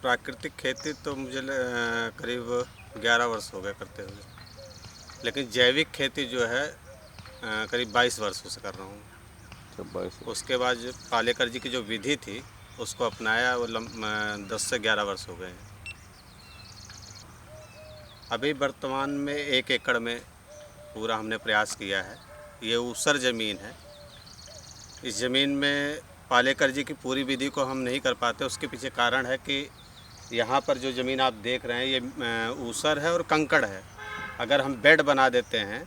प्राकृतिक खेती तो मुझे करीब 11 वर्ष हो गए करते हुए, लेकिन जैविक खेती जो है करीब 22 वर्षों से कर रहा हूँ। अच्छा, 22। उसके बाद जो पालेकर जी की जो विधि थी उसको अपनाया, वो 10 से 11 वर्ष हो गए हैं। अभी वर्तमान में 1 एकड़ में पूरा हमने प्रयास किया है। ये ऊसर ज़मीन है। इस ज़मीन में पालेकर जी की पूरी विधि को हम नहीं कर पाते। उसके पीछे कारण है कि यहाँ पर जो ज़मीन आप देख रहे हैं ये ऊसर है और कंकड़ है। अगर हम बेड बना देते हैं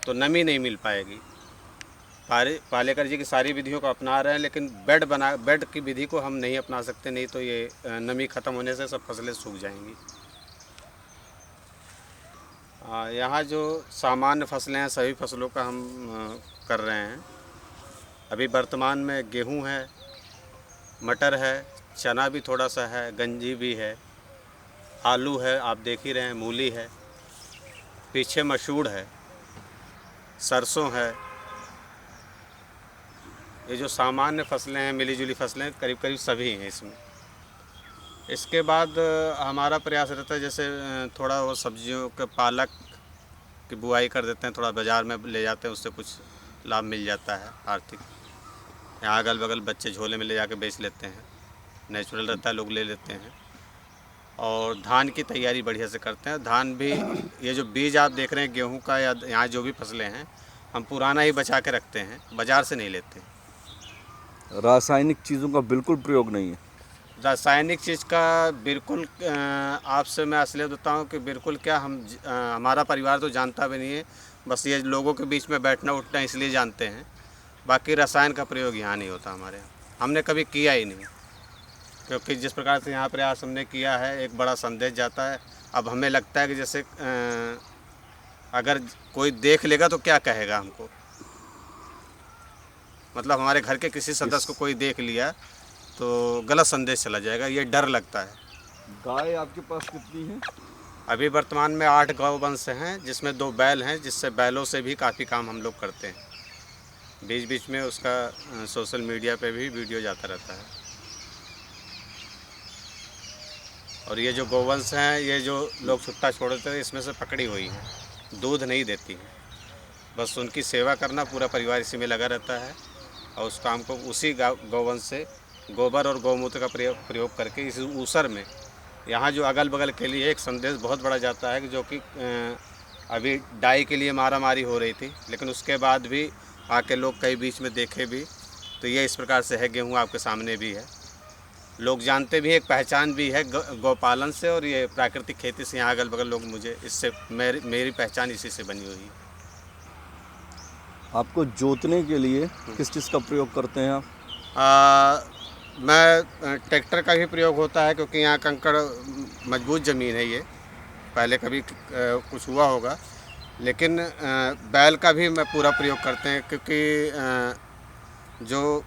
तो नमी नहीं मिल पाएगी। पालेकर जी की सारी विधियों को अपना रहे हैं, लेकिन बेड की विधि को हम नहीं अपना सकते, नहीं तो ये नमी ख़त्म होने से सब फसलें सूख जाएंगी। यहाँ जो सामान्य फसलें हैं सभी फसलों का हम कर रहे हैं। अभी वर्तमान में गेहूँ है, मटर है, चना भी थोड़ा सा है, गंजी भी है, आलू है, आप देख ही रहे हैं, मूली है, पीछे मसूर है, सरसों है। ये जो सामान्य फसलें हैं, मिली जुली फसलें करीब करीब सभी हैं इसमें। इसके बाद हमारा प्रयास रहता है जैसे थोड़ा वो सब्जियों के पालक की बुआई कर देते हैं, थोड़ा बाज़ार में ले जाते हैं, उससे कुछ लाभ मिल जाता है आर्थिक। यहाँ अगल बगल बच्चे झोले में ले जाके बेच लेते हैं, नेचुरल रहता है, लोग ले लेते हैं। और धान की तैयारी बढ़िया से करते हैं। धान भी ये जो बीज आप देख रहे हैं गेहूं का या यहाँ जो भी फसलें हैं, हम पुराना ही बचा के रखते हैं, बाज़ार से नहीं लेते। रासायनिक चीज़ों का बिल्कुल प्रयोग नहीं है। रासायनिक चीज़ का बिल्कुल आपसे मैं असलियत बताऊँ कि बिल्कुल क्या, हमारा परिवार तो जानता भी नहीं है, बस ये लोगों के बीच में बैठना उठना इसलिए जानते हैं। बाकी रसायन का प्रयोग यहाँ नहीं होता हमारे यहाँ, हमने कभी किया ही नहीं। क्योंकि जिस प्रकार से यहाँ प्रयास हमने किया है, एक बड़ा संदेश जाता है। अब हमें लगता है कि जैसे अगर कोई देख लेगा तो क्या कहेगा हमको, मतलब हमारे घर के किसी सदस्य को कोई देख लिया तो गलत संदेश चला जाएगा, ये डर लगता है। गाय आपके पास कितनी है? अभी वर्तमान में 8 गौवंश हैं, जिसमें 2 बैल हैं, जिससे बैलों से भी काफ़ी काम हम लोग करते हैं। बीच बीच में उसका सोशल मीडिया पे भी वीडियो जाता रहता है। और ये जो गौवंश हैं, ये जो लोग छुट्टा छोड़ते हैं, इसमें से पकड़ी हुई हैं, दूध नहीं देती हैं। बस उनकी सेवा करना, पूरा परिवार इसी में लगा रहता है। और उस काम को उसी गौवंश से गोबर और गौमूत्र का प्रयोग करके इस ऊसर में यहाँ जो अगल बगल के लिए एक संदेश बहुत बड़ा जाता है कि जो कि अभी डाई के लिए मारामारी हो रही थी, लेकिन उसके बाद भी आके लोग कई बीच में देखे भी, तो ये इस प्रकार से है। गेहूँ आपके सामने भी है, लोग जानते भी हैं, एक पहचान भी है गौपालन से, और ये प्राकृतिक खेती से यहाँ अगल बगल लोग मुझे इससे मेरी पहचान इसी से बनी हुई है। आपको जोतने के लिए किस चीज़ का प्रयोग करते हैं आप? मैं ट्रैक्टर का भी प्रयोग होता है, क्योंकि यहाँ कंकड़ मजबूत ज़मीन है। ये पहले कभी कुछ हुआ होगा, लेकिन बैल का भी मैं पूरा प्रयोग करते हैं, क्योंकि जो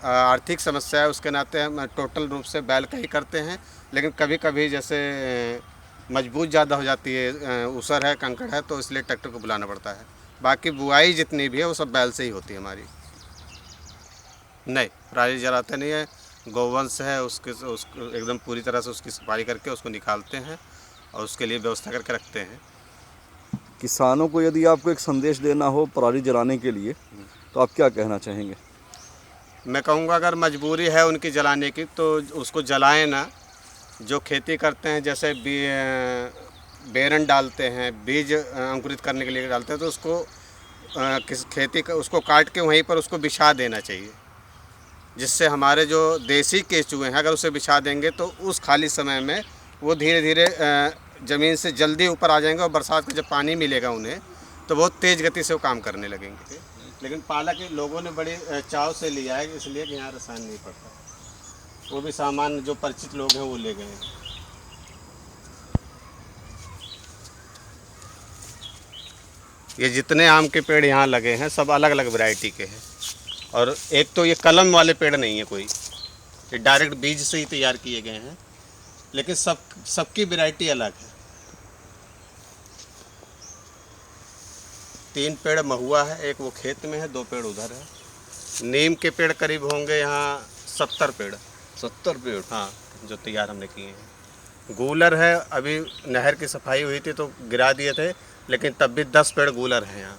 आर्थिक समस्या है उसके नाते हम टोटल रूप से बैल का ही करते हैं। लेकिन कभी कभी जैसे मजबूत ज़्यादा हो जाती है, ऊसर है, कंकड़ है, तो इसलिए ट्रैक्टर को बुलाना पड़ता है। बाकी बुआई जितनी भी है वो सब बैल से ही होती है हमारी। नहीं, पराली जलाते नहीं है। गौवंश है, उसको एकदम पूरी तरह से उसकी सफाई करके उसको निकालते हैं और उसके लिए व्यवस्था करके रखते हैं। किसानों को यदि आपको एक संदेश देना हो पराली जलाने के लिए, तो आप क्या कहना चाहेंगे? मैं कहूँगा अगर मजबूरी है उनकी जलाने की तो उसको जलाएं ना। जो खेती करते हैं, जैसे बेरन डालते हैं, बीज अंकुरित करने के लिए डालते हैं, तो उसको किस खेती का उसको काट के वहीं पर उसको बिछा देना चाहिए, जिससे हमारे जो देसी केंचुए हैं अगर उसे बिछा देंगे तो उस खाली समय में वो धीरे धीरे ज़मीन से जल्दी ऊपर आ जाएंगे, और बरसात का जब पानी मिलेगा उन्हें तो बहुत तेज़ गति से वो काम करने लगेंगे। लेकिन पालक लोगों ने बड़े चाव से लिया है, इसलिए कि यहाँ रसायन नहीं पड़ता। वो भी सामान्य जो परिचित लोग हैं वो ले गए हैं। ये जितने आम के पेड़ यहाँ लगे हैं सब अलग अलग वैरायटी के हैं। और एक तो ये कलम वाले पेड़ नहीं है कोई, ये डायरेक्ट बीज से ही तैयार किए गए हैं, लेकिन सबकी वैरायटी अलग है। 3 पेड़ महुआ है, एक वो खेत में है, 2 पेड़ उधर है। नीम के पेड़ करीब होंगे यहाँ 70 पेड़। 70 पेड़। हाँ, जो तैयार हमने किए हैं। गूलर है, अभी नहर की सफाई हुई थी तो गिरा दिए थे, लेकिन तब भी 10 पेड़ गूलर हैं यहाँ।